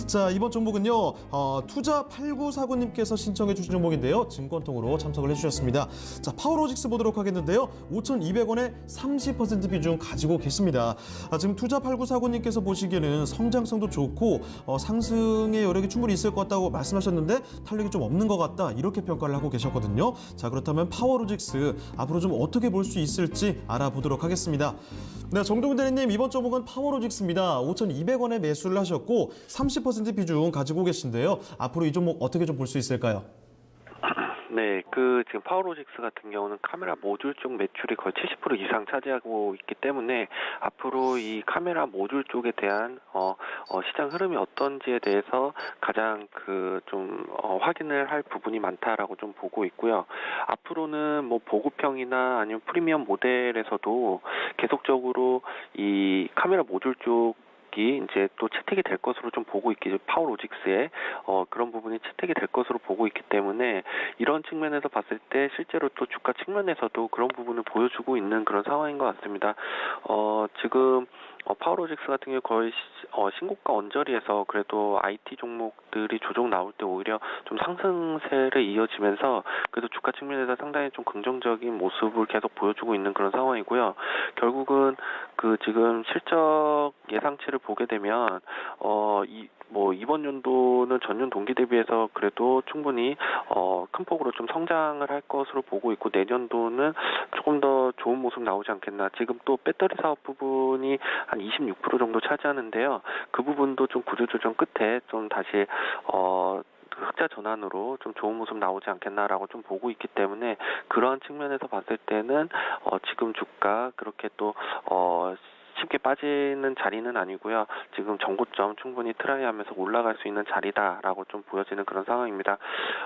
자, 이번 종목은요. 투자 8949님께서 신청해 주신 종목인데요. 증권통으로 참석을 해주셨습니다. 자, 파워로직스 보도록 하겠는데요. 5,200원에 30% 비중 가지고 계십니다. 지금 투자 8949님께서 보시기에는 성장성도 좋고 상승의 여력이 충분히 있을 것 같다고 말씀하셨는데 탄력이 좀 없는 것 같다 이렇게 평가를 하고 계셨거든요. 자, 그렇다면 파워로직스 앞으로 좀 어떻게 볼 수 있을지 알아보도록 하겠습니다. 네, 정동훈 대리님, 이번 종목은 파워로직스입니다. 5,200원에 매수를 하셨고 30% 비중 가지고 계신데요. 앞으로 이 종목 어떻게 좀 볼 수 있을까요? 네, 지금 파워로직스 같은 경우는 카메라 모듈 쪽 매출이 거의 70% 이상 차지하고 있기 때문에 앞으로 이 카메라 모듈 쪽에 대한 시장 흐름이 어떤지에 대해서 가장 확인을 할 부분이 많다라고 좀 보고 있고요. 앞으로는 뭐 보급형이나 아니면 프리미엄 모델에서도 계속적으로 이 카메라 모듈 쪽 이제 또 채택이 될 것으로 좀 보고 있기, 파워로직스에 그런 부분이 채택이 될 것으로 보고 있기 때문에 이런 측면에서 봤을 때 실제로 또 주가 측면에서도 그런 부분을 보여주고 있는 그런 상황인 것 같습니다. 지금 파워로직스 같은 경우 거의 신고가 언저리에서 그래도 IT 종목들이 조정 나올 때 오히려 좀 상승세를 이어지면서 그래도 주가 측면에서 상당히 좀 긍정적인 모습을 계속 보여주고 있는 그런 상황이고요. 결국은 지금 실적 예상치를 보게 되면 이번 연도는 전년 동기 대비해서 그래도 충분히 큰 폭으로 좀 성장을 할 것으로 보고 있고 내년도는 조금 더 좋은 모습 나오지 않겠나. 지금 또 배터리 사업 부분이 한 26% 정도 차지하는데요. 그 부분도 좀 구조조정 끝에 좀 다시 흑자 전환으로 좀 좋은 모습 나오지 않겠나라고 좀 보고 있기 때문에 그러한 측면에서 봤을 때는 지금 주가 그렇게 또 쉽게 빠지는 자리는 아니고요. 지금 정고점 충분히 트라이하면서 올라갈 수 있는 자리다라고 좀 보여지는 그런 상황입니다.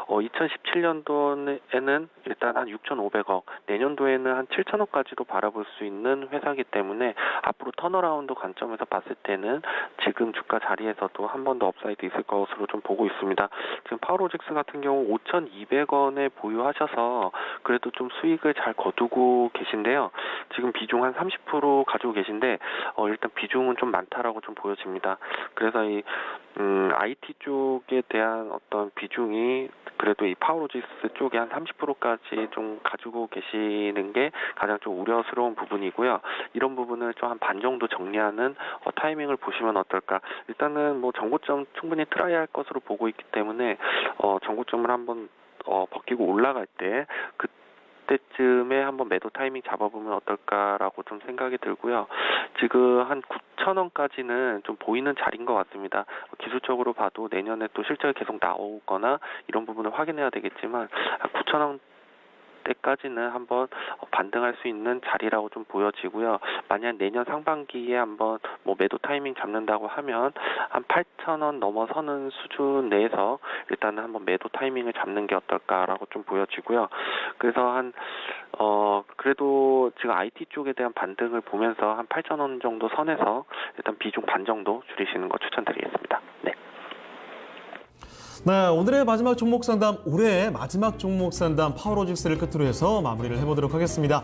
2017년도에는 일단 한 6,500억, 내년도에는 한 7,000억까지도 바라볼 수 있는 회사이기 때문에 앞으로 턴어라운드 관점에서 봤을 때는 지금 주가 자리에서도 한 번 더 업사이드 있을 것으로 좀 보고 있습니다. 지금 파워로직스 같은 경우 5,200원에 보유하셔서 그래도 좀 수익을 잘 거두고 계신데요. 지금 비중 한 30% 가지고 계신데 일단 비중은 좀 많다라고 좀 보여집니다. 그래서 이 IT 쪽에 대한 어떤 비중이 그래도 이 파워로직스 쪽에 한 30%까지 좀 가지고 계시는 게 가장 좀 우려스러운 부분이고요. 이런 부분을 좀 한 반 정도 정리하는 타이밍을 보시면 어떨까. 일단은 뭐 정고점 충분히 트라이할 것으로 보고 있기 때문에 정고점을 한번 벗기고 올라갈 때 그때쯤에 한번 매도 타이밍 잡아보면 어떨까라고 좀 생각이 들고요. 지금 한 9,000원까지는 좀 보이는 자리인 것 같습니다. 기술적으로 봐도 내년에 또 실적이 계속 나오거나 이런 부분을 확인해야 되겠지만 9,000원 때까지는 한번 반등할 수 있는 자리라고 좀 보여지고요. 만약 내년 상반기에 한번 매도 타이밍 잡는다고 하면 한 8,000원 넘어서는 수준 내에서 일단은 한번 매도 타이밍을 잡는 게 어떨까라고 좀 보여지고요. 그래서 그래도 지금 IT 쪽에 대한 반등을 보면서 한 8,000원 정도 선에서 일단 비중 반 정도 줄이시는 거 추천드리겠습니다. 네. 네, 오늘의 마지막 종목 상담, 올해의 마지막 종목 상담 파워로직스를 끝으로 해서 마무리를 해보도록 하겠습니다.